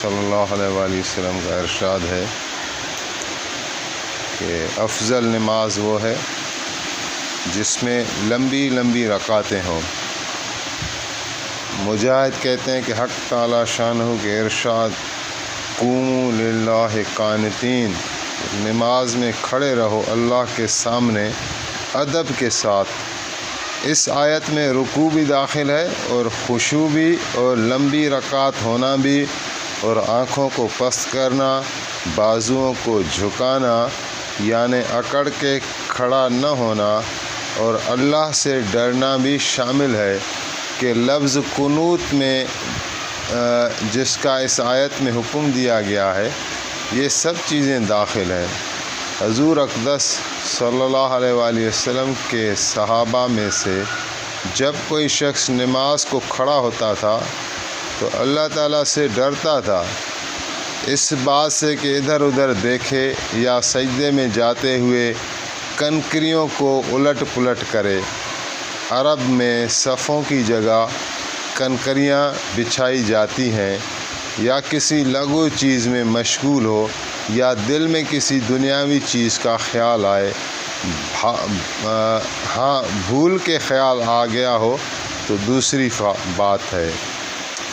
صلی اللہ علیہ وآلہ وسلم کا ارشاد ہے کہ افضل نماز وہ ہے جس میں لمبی لمبی رکعتیں ہوں۔ مجاہد کہتے ہیں کہ حق تعالی شانہ کے ارشاد قوموا للہ قانتین، نماز میں کھڑے رہو اللہ کے سامنے ادب کے ساتھ۔ اس آیت میں رکوع بھی داخل ہے اور خشوع بھی، اور لمبی رکعت ہونا بھی، اور آنکھوں کو پست کرنا، بازوؤں کو جھکانا یعنی اکڑ کے کھڑا نہ ہونا، اور اللہ سے ڈرنا بھی شامل ہے کہ لفظ قنوت میں جس کا اس آیت میں حکم دیا گیا ہے یہ سب چیزیں داخل ہیں۔ حضور اقدس صلی اللہ علیہ وآلہ وسلم کے صحابہ میں سے جب کوئی شخص نماز کو کھڑا ہوتا تھا تو اللہ تعالیٰ سے ڈرتا تھا، اس بات سے کہ ادھر ادھر دیکھے یا سجدے میں جاتے ہوئے کنکریوں کو الٹ پلٹ کرے۔ عرب میں صفوں کی جگہ کنکریاں بچھائی جاتی ہیں، یا کسی لغو چیز میں مشغول ہو یا دل میں کسی دنیاوی چیز کا خیال آئے، ہاں بھول کے خیال آ گیا ہو تو دوسری بات ہے۔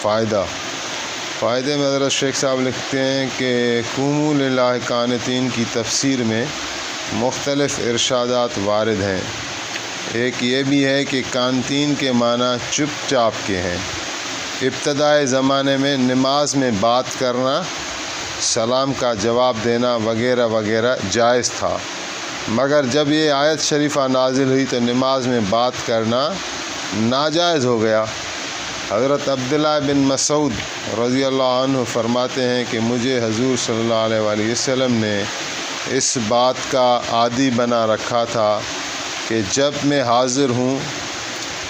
فائدے میں حضرت شیخ صاحب لکھتے ہیں کہ قوموا للہ قانتین کی تفسیر میں مختلف ارشادات وارد ہیں۔ ایک یہ بھی ہے کہ قانتین کے معنی چپ چاپ کے ہیں۔ ابتدائے زمانے میں نماز میں بات کرنا، سلام کا جواب دینا وغیرہ وغیرہ جائز تھا، مگر جب یہ آیت شریفہ نازل ہوئی تو نماز میں بات کرنا ناجائز ہو گیا۔ حضرت عبداللہ بن مسعود رضی اللہ عنہ فرماتے ہیں کہ مجھے حضور صلی اللہ علیہ وآلہ وسلم نے اس بات کا عادی بنا رکھا تھا کہ جب میں حاضر ہوں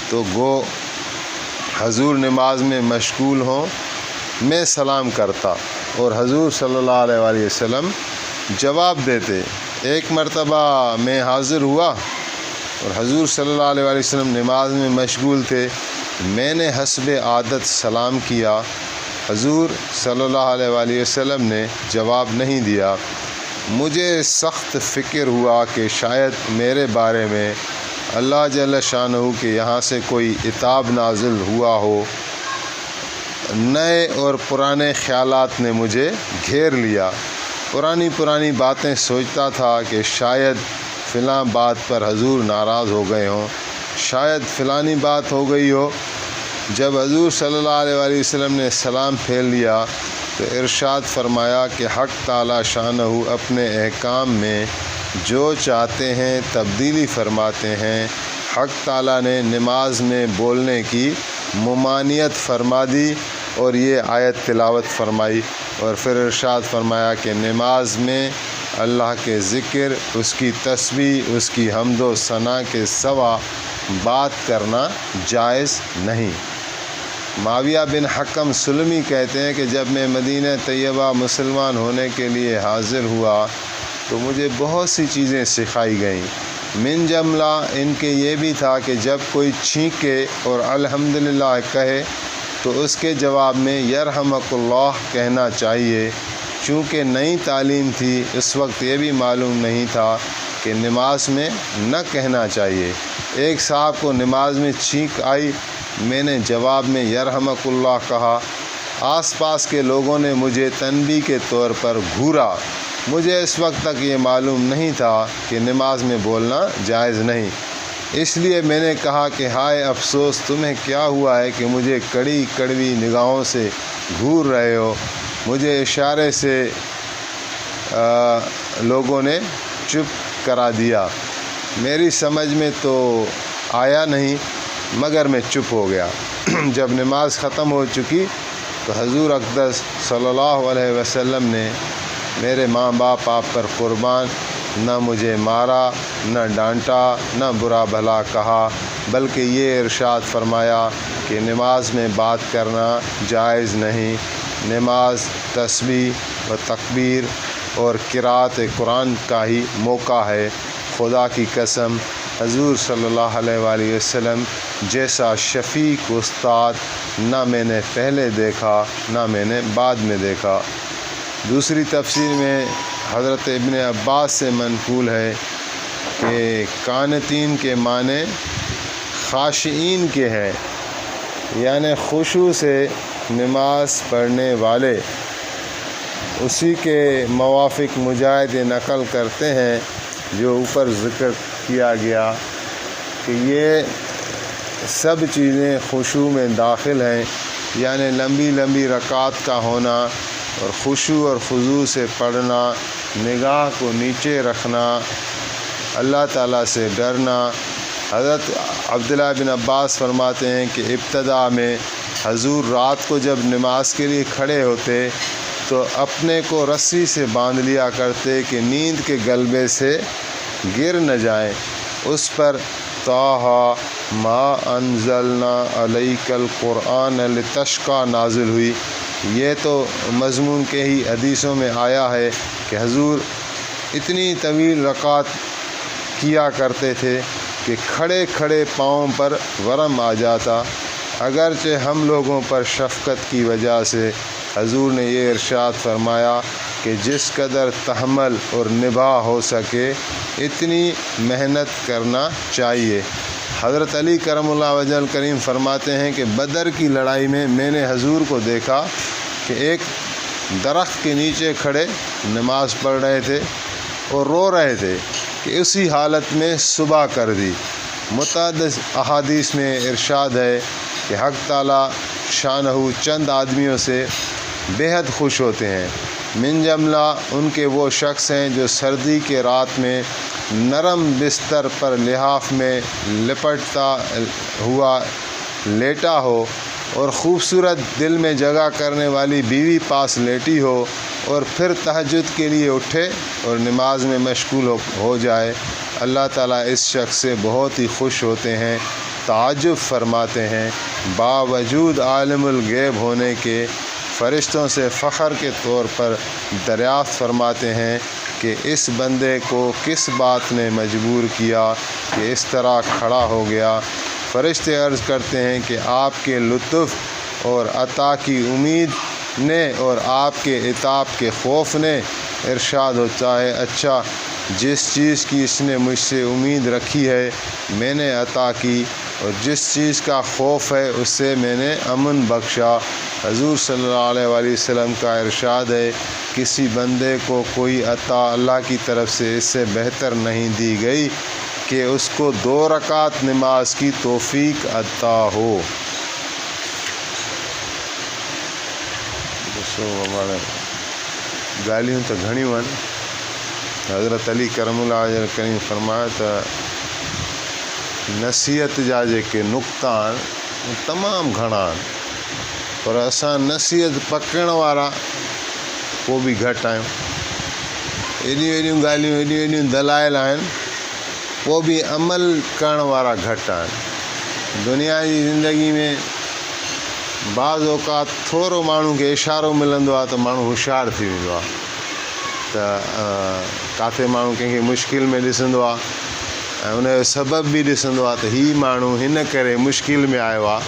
تو گو حضور نماز میں مشغول ہوں، میں سلام کرتا اور حضور صلی اللہ علیہ وآلہ وسلم جواب دیتے۔ ایک مرتبہ میں حاضر ہوا اور حضور صلی اللہ علیہ وآلہ وسلم نماز میں مشغول تھے، میں نے حسب عادت سلام کیا، حضور صلی اللہ علیہ وآلہ وسلم نے جواب نہیں دیا۔ مجھے سخت فکر ہوا کہ شاید میرے بارے میں اللہ جل شانہ کے یہاں سے کوئی عتاب نازل ہوا ہو۔ نئے اور پرانے خیالات نے مجھے گھیر لیا، پرانی باتیں سوچتا تھا کہ شاید فلاں بات پر حضور ناراض ہو گئے ہوں، شاید فلانی بات ہو گئی ہو۔ جب حضور صلی اللہ علیہ وآلہ وسلم نے سلام پھیر لیا تو ارشاد فرمایا کہ حق تعالی شانہ اپنے احکام میں جو چاہتے ہیں تبدیلی فرماتے ہیں۔ حق تعالی نے نماز میں بولنے کی ممانعت فرما دی اور یہ آیت تلاوت فرمائی، اور پھر ارشاد فرمایا کہ نماز میں اللہ کے ذکر، اس کی تسبیح، اس کی حمد و ثنا کے سوا بات کرنا جائز نہیں۔ معاویہ بن حکم سلمی کہتے ہیں کہ جب میں مدینہ طیبہ مسلمان ہونے کے لیے حاضر ہوا تو مجھے بہت سی چیزیں سکھائی گئیں۔ من جملہ ان کے یہ بھی تھا کہ جب کوئی چھینکے اور الحمدللہ کہے تو اس کے جواب میں یرحمک اللہ کہنا چاہیے۔ چونکہ نئی تعلیم تھی، اس وقت یہ بھی معلوم نہیں تھا کہ نماز میں نہ کہنا چاہیے۔ ایک صاحب کو نماز میں چھینک آئی، میں نے جواب میں یرحمک اللہ کہا۔ آس پاس کے لوگوں نے مجھے تنبیہ کے طور پر گھورا۔ مجھے اس وقت تک یہ معلوم نہیں تھا کہ نماز میں بولنا جائز نہیں، اس لیے میں نے کہا کہ ہائے افسوس، تمہیں کیا ہوا ہے کہ مجھے کڑی کڑوی نگاہوں سے گھور رہے ہو۔ مجھے اشارے سے لوگوں نے چپ کرا دیا، میری سمجھ میں تو آیا نہیں مگر میں چپ ہو گیا۔ جب نماز ختم ہو چکی تو حضور اقدس صلی اللہ علیہ وسلم نے میرے ماں باپ آپ پر قربان نہ مجھے مارا، نہ ڈانٹا، نہ برا بھلا کہا، بلکہ یہ ارشاد فرمایا کہ نماز میں بات کرنا جائز نہیں۔ نماز تسبیح و تکبیر اور قرأت قرآن کا ہی موقع ہے۔ خدا کی قسم، حضور صلی اللہ علیہ وآلہ وسلم جیسا شفیق استاد نہ میں نے پہلے دیکھا نہ میں نے بعد میں دیکھا۔ دوسری تفسیر میں حضرت ابن عباس سے منقول ہے کہ قانتین کے معنی خاشعین کے ہیں، یعنی خشوع سے نماز پڑھنے والے۔ اسی کے موافق مجاہد نقل کرتے ہیں جو اوپر ذکر کیا گیا کہ یہ سب چیزیں خشوع میں داخل ہیں، یعنی لمبی لمبی رکعات کا ہونا اور خشوع اور خضوع سے پڑھنا، نگاہ کو نیچے رکھنا، اللہ تعالیٰ سے ڈرنا۔ حضرت عبداللہ بن عباس فرماتے ہیں کہ ابتدا میں حضور رات کو جب نماز کے لیے کھڑے ہوتے تو اپنے کو رسی سے باندھ لیا کرتے کہ نیند کے غلبے سے گر نہ جائیں۔ اس پر طٰہٰ ما انزلنا علیک القرآن لتشقیٰ نازل ہوئی۔ یہ تو مضمون کے ہی حدیثوں میں آیا ہے کہ حضور اتنی طویل رکعات کیا کرتے تھے کہ کھڑے کھڑے پاؤں پر ورم آ جاتا۔ اگرچہ ہم لوگوں پر شفقت کی وجہ سے حضور نے یہ ارشاد فرمایا کہ جس قدر تحمل اور نبھا ہو سکے اتنی محنت کرنا چاہیے۔ حضرت علی کرم اللہ وجہ کریم فرماتے ہیں کہ بدر کی لڑائی میں میں نے حضور کو دیکھا کہ ایک درخت کے نیچے کھڑے نماز پڑھ رہے تھے اور رو رہے تھے کہ اسی حالت میں صبح کر دی۔ متعدد احادیث میں ارشاد ہے کہ حق تعالیٰ شانہ چند آدمیوں سے بے حد خوش ہوتے ہیں، من جملہ ان کے وہ شخص ہیں جو سردی کے رات میں نرم بستر پر لحاف میں لپٹتا ہوا لیٹا ہو اور خوبصورت دل میں جگہ کرنے والی بیوی پاس لیٹی ہو اور پھر تہجد کے لیے اٹھے اور نماز میں مشغول ہو جائے۔ اللہ تعالیٰ اس شخص سے بہت ہی خوش ہوتے ہیں، تعجب فرماتے ہیں۔ باوجود عالم الغیب ہونے کے فرشتوں سے فخر کے طور پر دریافت فرماتے ہیں کہ اس بندے کو کس بات نے مجبور کیا کہ اس طرح کھڑا ہو گیا۔ فرشتے عرض کرتے ہیں کہ آپ کے لطف اور عطا کی امید نے اور آپ کے عتاب کے خوف نے۔ ارشاد ہوتا ہے اچھا جس چیز کی اس نے مجھ سے امید رکھی ہے میں نے عطا کی، اور جس چیز کا خوف ہے اس سے میں نے امن بخشا۔ حضور صلی اللہ علیہ وآلہ وسلم کا ارشاد ہے کسی بندے کو کوئی عطا اللہ کی طرف سے اس سے بہتر نہیں دی گئی کہ اس کو 2 رکعت نماز کی توفیق عطا ہو۔ ہمارے گالیوں تو گھنیوں ہیں۔ حضرت علی کرم اللہ وجہ کریم فرمایا تو نصیحت جا जेके नुक़्ता आहिनि तमामु घणा आहिनि, पर असां नसीहत पकड़ण वारा को बि घटि आहियूं। एॾियूं ॻाल्हियूं एॾियूं दलाइल आहिनि, पोइ बि अमल करण वारा घटि आहिनि। दुनिया जी ज़िंदगी में बाज़ औक़ात थोरो माण्हू खे इशारो मिलंदो आहे त माण्हू होशियारु थी वेंदो आहे, त किथे माण्हू कंहिंखे मुश्किल में ॾिसंदो आहे ऐं उनजो सबबु बि ॾिसंदो आहे त हीउ माण्हू हिन करे मुश्किल में आयो आहे,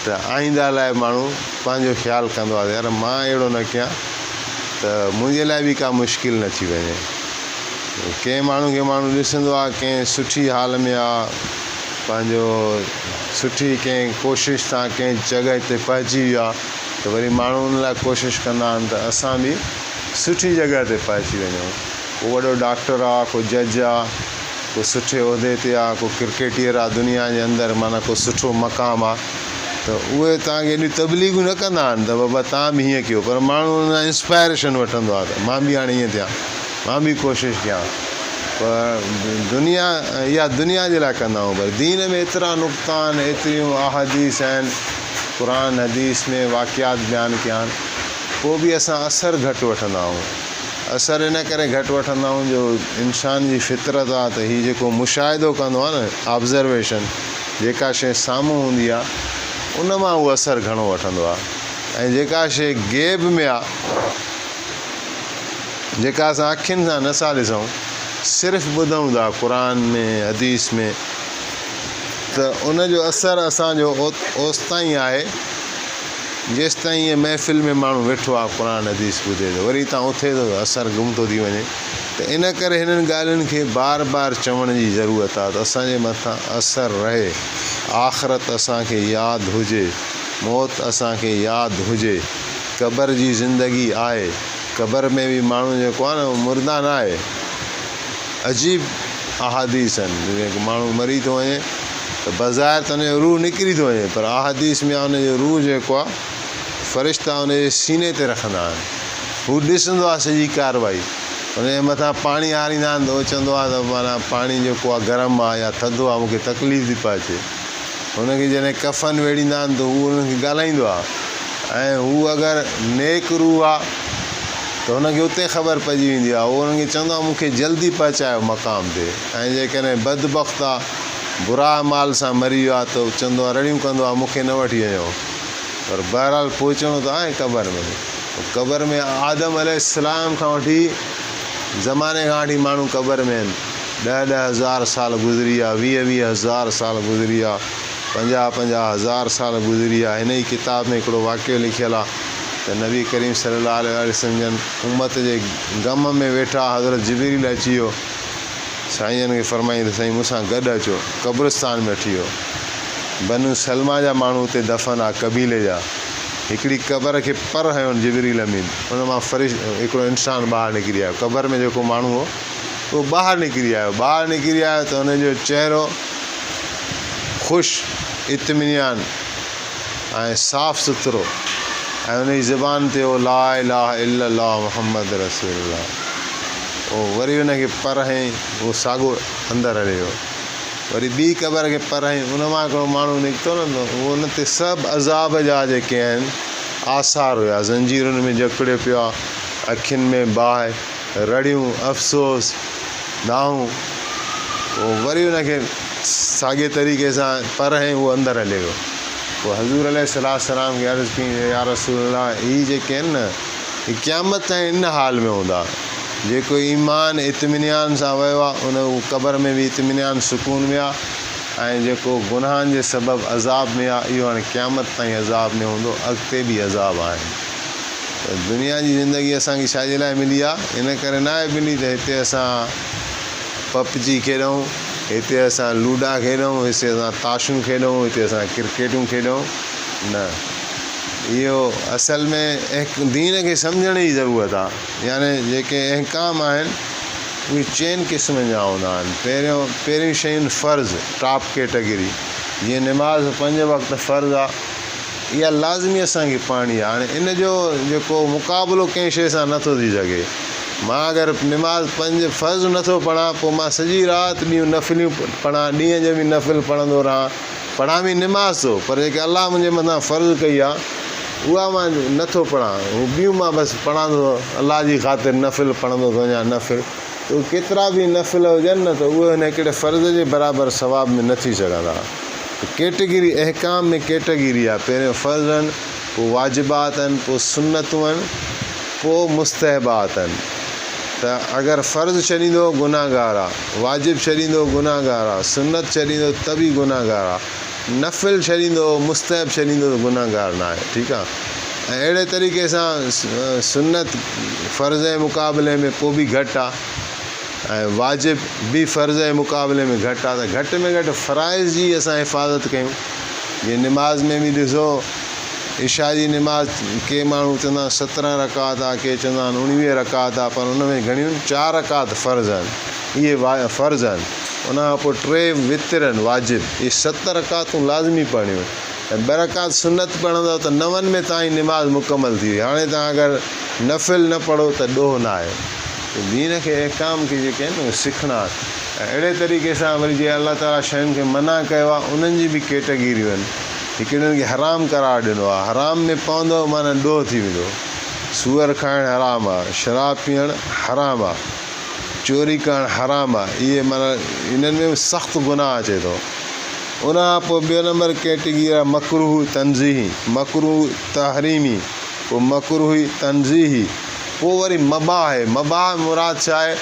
त आईंदा लाइ माण्हू पंहिंजो ख़्यालु कंदो आहे यार मां अहिड़ो न कयां त मुंहिंजे लाइ बि का मुश्किल न थी वञे। कंहिं माण्हू खे माण्हू ॾिसंदो आहे कंहिं सुठी हाल में आहे, पंहिंजो सुठी कंहिं कोशिशि सां कंहिं जॻह ते पहुची वियो आहे, त वरी माण्हू उन लाइ कोशिशि कंदा आहिनि त असां बि सुठी जॻह ते पहुची वञूं। को वॾो डॉक्टर आहे, को जज आहे, को सुठे उहिदे ते आहे, को क्रिकेटियर आहे दुनिया जे अंदरि, माना को सुठो मक़ाम आहे, त उहे तव्हांखे एॾियूं तबलीगूं न कंदा आहिनि त बाबा तव्हां बि हीअं कयो, पर माण्हू उन इंस्पायरेशन वठंदो आहे त मां बि हाणे हीअं थियां, मां बि कोशिशि कयां। पर दुनिया जे लाइ कंदा आहियूं, पर दीन में एतिरा नुक़्ता आहिनि, एतिरियूं अहादीस आहिनि, क़ुरान हदीस में वाक़ियात बयानु कया आहिनि, पोइ बि असां असरु घटि वठंदा आहियूं। असरु इन करे घटि वठंदा आहियूं जो इंसान जी फितरत आहे त हीउ जेको मुशाहिदो कंदो आहे न, ऑब्ज़र्वेशन, जेका शइ साम्हूं हूंदी आहे उन मां उहो असरु घणो वठंदो आहे, ऐं जेका शइ ग़ैब में आहे, जेका असां अखियुनि सां नथा ॾिसूं, सिर्फ़ु ॿुधूं था क़ुरान में हदीस में, त उन जो असरु असांजो ओसिताईं आहे जेसिताईं इहे महफ़िल में माण्हू वेठो आहे क़ुर हदीस ॿुधे थो, वरी तव्हां उथे थो असरु गुम थो थी वञे। त इन करे हिननि ॻाल्हियुनि खे बार बार चवण जी ज़रूरत आहे त असांजे मथां असरु रहे, आख़िरत असांखे यादि हुजे, मौत असांखे यादि हुजे, क़बर जी ज़िंदगी आहे, क़बर में बि माण्हू जेको आहे न मुर्दा न आहे। अजीब अहादीस आहिनि, जेको माण्हू मरी थो वञे त बज़ाहिर त हुनजो रूह निकिरी थो वञे, पर अहादीस में हुनजो रूह जेको आहे फ़रिश्ता हुनजे सीने ते रखंदा आहिनि। हू ॾिसंदो आहे सॼी कारवाई, हुनजे मथां पाणी हारींदा आहिनि त उहो चवंदो आहे त माना पाणी जेको आहे गरम आहे या थधो आहे, मूंखे तकलीफ़ थी पए अचे। हुनखे जॾहिं कफ़न वेड़ींदा आहिनि त हू हुनखे ॻाल्हाईंदो आहे, ऐं हू अगरि नेक रूह आहे त हुनखे उते ख़बर पइजी वेंदी आहे। उहो हुनखे चवंदो आहे मूंखे जल्दी पहुचायो मक़ाम ते, ऐं जेकॾहिं बदबख़्त आहे, बुरा माल सां मरी वियो आहे त चवंदो आहे, रड़ियूं कंदो आहे, मूंखे न वठी वञो। पर बहरहाल पहुचणो त आहे क़बर में। क़बर में आदम अलैहिस्सलाम खां वठी ज़माने खां वठी माण्हू क़बर में आहिनि। 10-10 हज़ार साल गुज़री विया, 20-20 हज़ार साल गुज़री विया, 50-50 हज़ार साल गुज़री विया। हिन ई किताब में हिकिड़ो वाक़ियो लिखियलु आहे त नबी करीम सल्लल्लाहु अलैहि वसल्लम जन उम्मत जे ग़म में वेठा, हज़रत जिब्रील अची वियो, साईं खे फरमाईं त साईं मूंसां गॾु अचो। क़ब्रिस्तान में वठी वियो, बनू सलमा जा माण्हू उते दफ़न आहे, कबीले जा। हिकिड़ी क़बर खे पर हयोनि जिब्रील अमीन, उन मां हिकिड़ो इंसानु ॿाहिरि निकिरी आयो। क़बर में जेको माण्हू हो उहो ॿाहिरि निकिरी आयो। ॿाहिरि निकिरी आयो त हुनजो चहिरो ख़ुशि, इत्मिनान ऐं साफ़ु सुथिरो, ऐं हुनजी ज़बान ते हो ला इलाहा इल्लल्लाह मुहम्मद रसूलुल्लाह। उहो वरी हुनखे पर हईं, उहो साॻियो अंदरि हली वियो। वरी ॿी क़बर खे पर हईं, उन मां हिकिड़ो माण्हू निकितो न, त उहो उन ते सभु अज़ाब जा जेके आहिनि आसार हुया, ज़ंजीरुनि में जकड़ियो पियो आहे, अखियुनि में बाहि, रड़ियूं, अफ़सोस, दाहूं। पोइ वरी हुनखे साॻिए तरीक़े सां पर हईं, उहो अंदरि हली वियो। पोइ हज़ूर अलैहिस्सलाम खे अर्ज़ु कई, या रसूल अल्लाह, हीअ जेके आहिनि न, हीअ क़यामत ताईं इन हाल में हूंदा। जेको ईमान इत्मिनान सां वियो आहे उन क़बर में बि इत्मिनान सुकून में आहे, ऐं जेको गुनाहनि जे सबबु अज़ाब में आहे, इहो हाणे क़यामत ताईं अज़ाब में हूंदो। अॻिते बि अज़ाब आहिनि। त दुनिया जी ज़िंदगी असांखे छाजे लाइ मिली आहे? इन करे न आहे मिली त हिते असां पबजी खेॾूं, हिते असां लूडा खेॾूं, हिते असां ताशूं खेॾूं, हिते असां क्रिकेटूं खेॾूं। न, इहो असल में दीन खे सम्झण जी ज़रूरत आहे। यानी जेके अहकाम आहिनि उहे 4 क़िस्मनि जा हूंदा आहिनि। पहिरियों शयूं फ़र्ज़, टॉप कैटेगरी, जीअं निमाज़ 5 वक़्त फ़र्ज़ आहे, इहा लाज़मी असांखे पढ़णी आहे। हाणे इन जो जेको मुक़ाबिलो कंहिं शइ सां नथो थी सघे। मां अगरि निमाज़ 5 फ़र्ज़ नथो पढ़ां, पोइ मां सॼी राति ॾींहुं नफ़िलियूं पढ़ां, ॾींहं जो बि नफ़िल पढ़ंदो रहां, पढ़ां बि निमाज़ थो, पर जेके अलाह मुंहिंजे मथां फ़र्ज़ु कई आहे उहा मां नथो पढ़ां। हू ॿियूं मां बसि पढ़ंदो, अलाह जी ख़ातिर नफ़िल पढ़ंदो थो वञा, नफ़िल। त केतिरा बि नफ़िल हुजनि न, त उहे हिन हिकिड़े फ़र्ज़ जे बराबरि सवाब में न थी सघंदा। कैटेगरी अहकाम में कैटेगरी आहे। पहिरियों फ़र्ज़ आहिनि, पोइ वाजिबात आहिनि, पोइ सुन्नतूं आहिनि, पोइ मुस्तहबात आहिनि। त अगरि फ़र्ज़ु छॾींदो गुनाहगार आहे, वाजिब छॾींदो गुनाहगार आहे, सुन्नत छॾींदो त बि गुनाहगार आहे, नफ़िल छॾींदो, मुस्तहब छॾींदो त गुनाहगार न आहे। ठीकु आहे। ऐं अहिड़े तरीक़े सां सुन्नत फ़र्ज़ जे मुक़ाबले में पोइ बि घटि आहे, ऐं वाजिब बि फ़र्ज़ जे मुक़ाबले में घटि आहे। त घटि में घटि फ़राइज़ जी असां हिफ़ाज़त कयूं। जीअं निमाज़ में बि ॾिसो, इशा जी निमाज़ के माण्हू चवंदा 17 रकात आहे, के चवंदा 19 रकात आहे, पर उन में घणियूं 4 रकात फ़र्ज़ आहिनि, इहे फ़र्ज़ आहिनि। उन खां पोइ 3 वितर आहिनि वाजिब, इहे 7 रकातूं लाज़मी पढ़णियूं। ऐं 2 रकात सुन्नत पढ़ंदव त 9 में तव्हांजी निमाज़ मुकमल थी वई। हाणे तव्हां अगरि नफ़िल न पढ़ो त ॾोह न आहे। दीन खे अहकाम खे जेके आहिनि उहे सिखणा। ऐं अहिड़े तरीक़े सां वरी जीअं अलाह ताला शयुनि खे मना कयो आहे, उन्हनि जी बि कैटेगरियूं आहिनि। हिकिड़नि खे हराम करार ॾिनो आहे, हराम में पवंदो माना ॾोह थी वेंदो। सूअर खाइणु हराम आहे, शराब पीअणु हराम आहे, चोरी करणु हराम आहे, इहे माना इन्हनि में सख़्तु गुनाह अचे थो। उन खां पोइ ॿियो नंबर कैटेगरी आहे मकरूह तंज़ीही, मकरूह तहरीमी, पोइ मकरूह तंज़ीही, पोइ वरी मबाह आहे। मबाह मुराद छा आहे?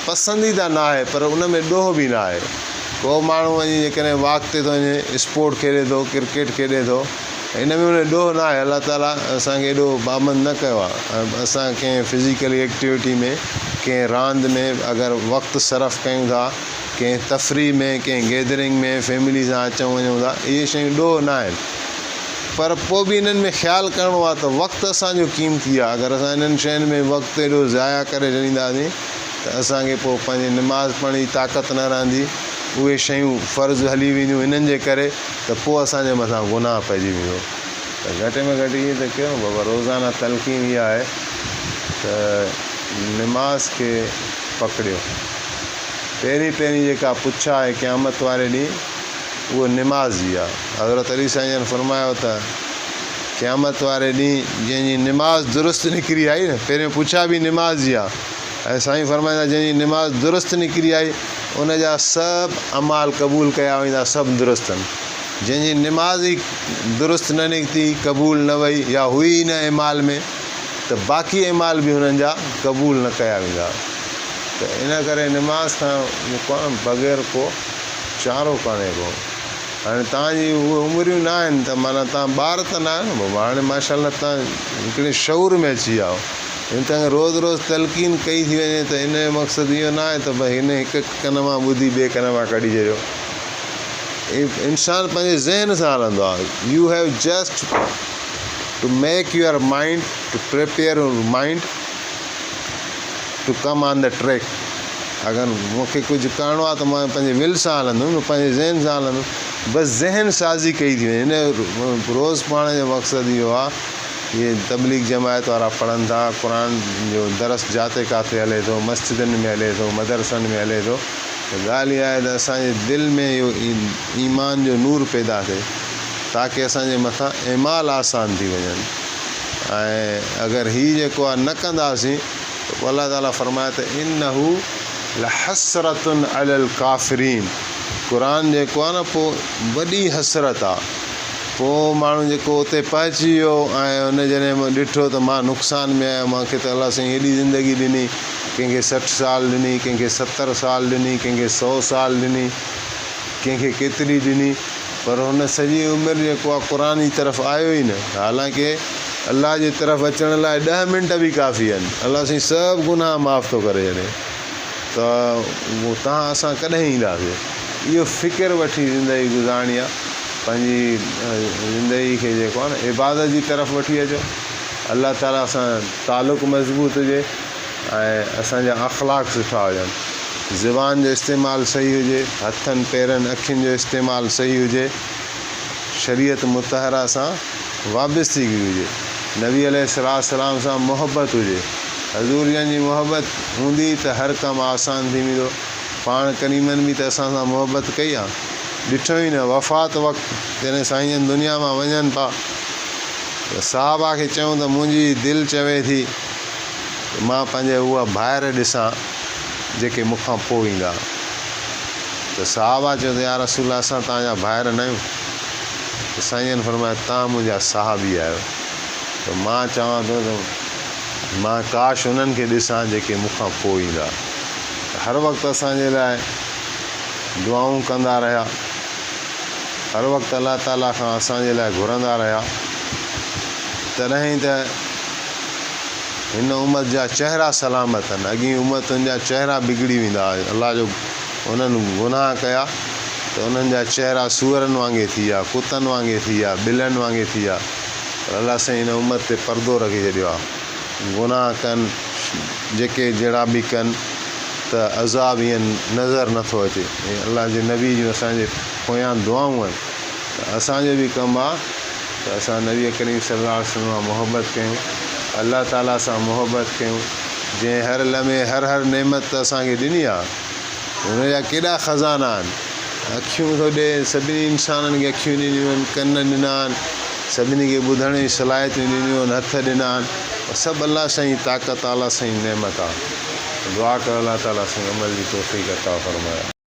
पसंदीदा न आहे, पर उन में ॾोह बि न आहे। को माण्हू वञी जेकॾहिं वॉक ते थो वञे, स्पोर्ट खेॾे थो, क्रिकेट खेॾे थो, हिन में उन ॾोह न आहे। अलाह ताला असांखे एॾो पाबंद न कयो आहे। असां कंहिं फिज़िकली एक्टिविटी में, कंहिं रांदि में अगरि वक़्तु सरफ़ कयूं था, कंहिं तफ़रीह में, कंहिं गैदरिंग में फैमिली सां अचूं वञूं था, इहे शयूं ॾोह न आहिनि। पर पोइ बि इन्हनि में ख़्यालु करिणो आहे त वक़्तु असांजो क़ीमती आहे। अगरि असां इन्हनि शयुनि में वक़्तु एॾो ज़ाया करे छॾींदासीं त असांखे पोइ पंहिंजी निमाज़ पढ़ण जी ताक़त न रहंदी। उहे शयूं फ़र्ज़ु हली वेंदियूं हिननि जे करे, त पोइ असांजे मथां गुनाह पइजी वेंदो। त घटि में घटि इहे त कयूं बाबा, रोज़ाना तलक़ीन इहा आहे त निमाज़ खे पकड़ियो। पहिरीं जेका पुछ आहे क़यामत वारे ॾींहुं, उहो निमाज़ जी आहे। हज़रत अली साईं जन फरमायो त क़यामत वारे ॾींहुं जंहिंजी निमाज़ दुरुस्त निकिरी आई न, पहिरियों पुछा बि निमाज़ जी आहे, ऐं साईं फरमाईंदा जंहिंजी निमाज़ दुरुस्त निकिरी आई उनजा सभु अमाल क़बूल कया वेंदा, सभु दुरुस्त आहिनि। जंहिंजी निमाज़ ई दुरुस्त न निकिती, क़बूल न वई, या हुई न अमाल में, त बाक़ी अमाल बि हुननि जा क़बूल न कया वेंदा। त इन करे निमाज़ खां बग़ैर को चारो कान्हे को। हाणे तव्हांजी उहे उमिरियूं न आहिनि त माना तव्हां ॿार त न आहियो न बाबा। हाणे माशाअल्लाह तव्हां हिकिड़े शऊर में अची विया आहियो। हिन तव्हांखे रोज़ु तलक़ीन कई थी वञे त इन जो मक़सदु इहो न आहे त भई हिन हिकु कन मां ॿुधी ॿिए कन मां कढी छॾियो। इंसानु पंहिंजे ज़हन सां हलंदो आहे। You have just to make your mind, to prepare your mind to come on the track. अगरि मूंखे कुझु करिणो आहे त मां पंहिंजे विल सां हलंदुमि, पंहिंजे ज़हन सां हलंदुमि। बसि ज़हन साज़ी कई थी वञे। हिन रोज़ु पढ़ण जो मक़सदु इहो आहे, इहे तबलीग जमायत वारा पढ़नि था, क़ुर जो दरस जाते काथे हले थो, मस्जिदनि में हले थो, मदरसनि में हले थो। त ॻाल्हि इहा आहे त असांजे दिलि में इहो ईमान जो नूर पैदा थिए, ताकी असांजे मथां अमाल आसान थी वञनि। ऐं अगरि हीउ जेको आहे न कंदासीं त अलाह ताला फरमाए त इन्नहू लहसरतुन अलल काफ़िरीन। क़ुर जेको आहे न, पोइ वॾी हसरत आहे। पोइ माण्हू जेको उते पहुची वियो ऐं उन जॾहिं मां ॾिठो त मां नुक़सान में आहियां, मूंखे त अलाह साईं हेॾी ज़िंदगी ॾिनी, कंहिंखे 60 साल ॾिनी, कंहिंखे 70 साल ॾिनी, कंहिंखे 100 साल ॾिनी, कंहिंखे केतिरी ॾिनी, पर हुन सॼी उमिरि जेको आहे क़ुर जी तरफ़ आयो ई न। हालांकि अलाह जी तरफ़ अचण लाइ 10 मिंट बि काफ़ी आहिनि। अलाह साईं सभु गुनाह माफ़ थो करे छॾे। त उहो तव्हां असां कॾहिं ईंदासीं? इहो फ़िकिर वठी ज़िंदगी गुज़ारणी आहे। पंहिंजी ज़िंदगी खे जेको आहे न, इबादत जी तरफ़ वठी अचो। अलाह ताला सां तालुक़ु मज़बूत हुजे ऐं असांजा अख़लाक़ सुठा हुजनि। ज़ुबान जो इस्तेमालु सही हुजे, हथनि पेरनि अखियुनि जो इस्तेमालु सही हुजे, शरीयत मुतहरा सां वाबस्तगी हुजे, नबी अलैहिस्सलाम सां मुहबत हुजे। हज़ूर जन जी मुहबत हूंदी त हर कमु आसान थी वेंदो। पाण करीमनि बि त असां सां मुहबत कई आहे। ॾिठो ई न वफ़ात वक़्तु जॾहिं साईं जन दुनिया मां वञनि पिया त साहबा खे चयूं त मुंहिंजी दिलि चवे थी मां पंहिंजे उहा ॿाहिरि ॾिसां जेके मूंखां पोइ ईंदा। त साहबा चयो त या रसूल अल्लाह, असां तव्हांजा ॿाहिरि न आहियूं। त साईं जन फरमाया तव्हां मुंहिंजा साहबी आहियो। त मां चवां थो त मां काश उन्हनि खे ॾिसां जेके मूंखां पोइ ईंदा। हर वक़्तु असांजे लाइ दुआऊं कंदा रहिया, हर वक़्तु अलाह ताला खां असांजे लाइ घुरंदा रहिया, तॾहिं त हिन उम्मत जा चहिरा सलामत आहिनि। अॻी उम्मतुनि जा चहिरा बिगड़ी वेंदा। अलाह जो उन्हनि गुनाह कया त उन्हनि जा चहिरा सूअरनि वांगुरु थी विया, कुतनि वांगुरु थी विया, ॿिलनि वांगुरु थी विया। पर अलाह साईं हिन उम्मत ते पर्दो रखी छॾियो आहे। गुनाह कनि जेके जहिड़ा बि कनि त अज़ाब ईअं नज़र नथो अचे। अलाह जे नबी जूं असांजे पोयां दुआऊं आहिनि। त असांजो बि कमु आहे त असां नबी करीम सल्लल्लाहु अलैहि वसल्लम सां मुहबत कयूं, अलाह ताला सां मुहबत कयूं। जंहिं हर लम्हे हर नेमत असांखे ॾिनी आहे, हुनजा केॾा ख़ज़ाना आहिनि। अखियूं थो ॾे, सभिनी इंसाननि खे अखियूं ॾिनियूं आहिनि, कन ॾिना आहिनि, सभिनी खे ॿुधण जी सलाहियतूं ॾिनियूं आहिनि, हथ ॾिना आहिनि। सभु अलाह साईं ताक़त, अलाह साईं नेमत आहे। दुआ कर अलाह ताला साईं अमल जी तौफ़ीक़ अता फ़रमाए।